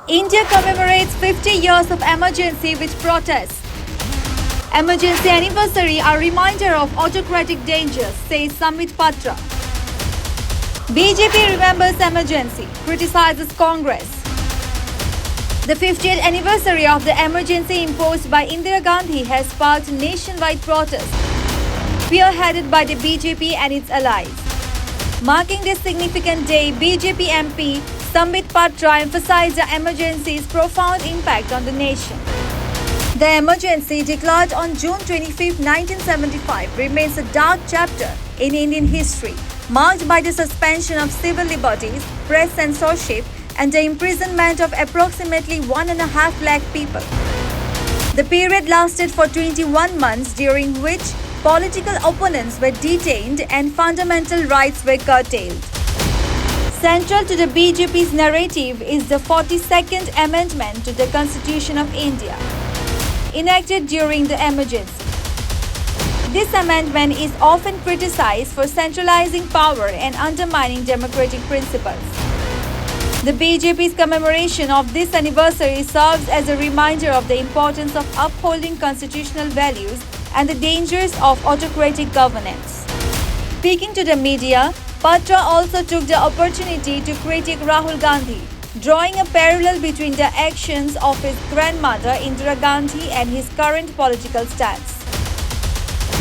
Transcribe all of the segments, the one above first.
India commemorates 50 years of emergency with protests. Emergency anniversary a reminder of autocratic dangers, says Sambit Patra. BJP remembers emergency, criticizes Congress. The 50th anniversary of the emergency imposed by Indira Gandhi has sparked nationwide protests, spearheaded by the BJP and its allies. Marking this significant day, BJP MP Sambit Patra emphasized the emergency's profound impact on the nation. The emergency, declared on June 25, 1975, remains a dark chapter in Indian history, marked by the suspension of civil liberties, press censorship, and the imprisonment of approximately 1.5 lakh people. The period lasted for 21 months, during which political opponents were detained and fundamental rights were curtailed. Central to the BJP's narrative is the 42nd Amendment to the Constitution of India, enacted during the emergency. This amendment is often criticized for centralizing power and undermining democratic principles. The BJP's commemoration of this anniversary serves as a reminder of the importance of upholding constitutional values and the dangers of autocratic governance. Speaking to the media, Patra also took the opportunity to critique Rahul Gandhi, drawing a parallel between the actions of his grandmother Indira Gandhi and his current political stance.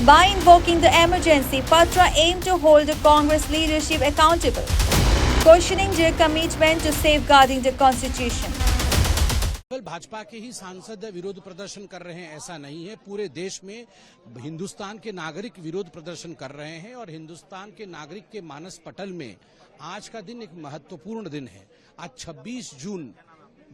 By invoking the emergency, Patra aimed to hold the Congress leadership accountable, questioning their commitment to safeguarding the constitution. केवल भाजपा के ही सांसद विरोध प्रदर्शन कर रहे हैं ऐसा नहीं है। पूरे देश में हिंदुस्तान के नागरिक विरोध प्रदर्शन कर रहे हैं और हिंदुस्तान के नागरिक के मानस पटल में आज का दिन एक महत्वपूर्ण दिन है। आज 26 जून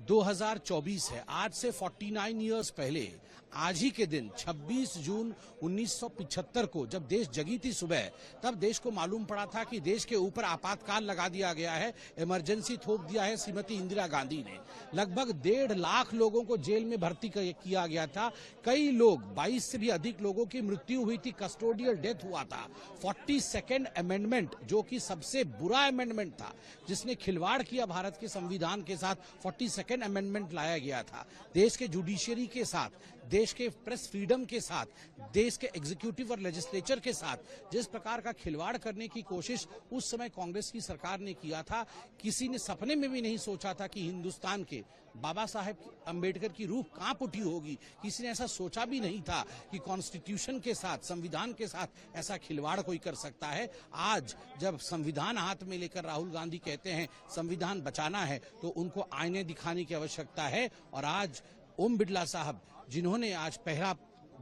2024 है। आज से 49 इयर्स पहले आज ही के दिन 26 जून 1975 को जब देश जगी थी सुबह, तब देश को मालूम पड़ा था कि देश के ऊपर आपातकाल लगा दिया गया है, इमरजेंसी थोप दिया है श्रीमती इंदिरा गांधी ने। लगभग 1.5 लाख लोगों को जेल में भर्ती किया गया था। कई लोग 22 से भी अधिक लोगों की मृत्यु हुई थी, कस्टोडियल डेथ हुआ था। 42nd अमेंडमेंट, जो कि सबसे बुरा अमेंडमेंट था, जिसने खिलवाड़ किया भारत के संविधान के साथ, 42nd अमेंडमेंट लाया गया था। देश के जुडिशियरी के साथ, देश के प्रेस फ्रीडम के साथ, देश के एग्जीक्यूटिव और लेजिस्लेचर के साथ जिस प्रकार का खिलवाड़ करने की कोशिश उस समय कांग्रेस की सरकार ने किया था, किसी ने सपने में भी नहीं सोचा था कि हिंदुस्तान के बाबा साहेब अंबेडकर की रूह कांप उठी होगी। किसी ने ऐसा सोचा भी नहीं था कि कॉन्स्टिट्यूशन के साथ, संविधान के साथ ऐसा खिलवाड़ कोई कर सकता है। आज जब संविधान हाथ में लेकर राहुल गांधी कहते हैं संविधान बचाना है, तो उनको आईने दिखाने की आवश्यकता है। और आज ओम बिड़ला साहब, जिन्होंने आज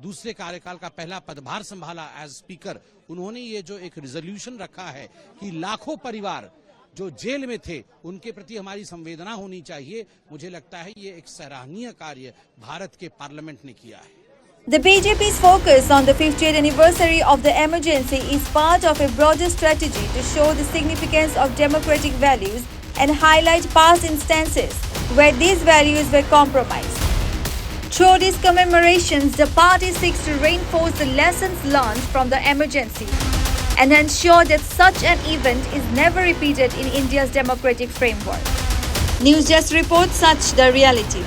दूसरे कार्यकाल का पहला पदभार संभाला एज स्पीकर, उन्होंने ये जो एक रिजोल्यूशन रखा है कि लाखों परिवार जो जेल में थे उनके प्रति हमारी संवेदना होनी चाहिए, मुझे लगता है ये एक सराहनीय कार्य भारत के पार्लियामेंट ने किया है। The BJP's focus on the 50th anniversary of the emergency is part of a broader strategy to show the significance of democratic values and highlight past instances where these values were compromised. Through these commemorations, the party seeks to reinforce the lessons learned from the emergency and ensure that such an event is never repeated in India's democratic framework. News Desk reports such the reality.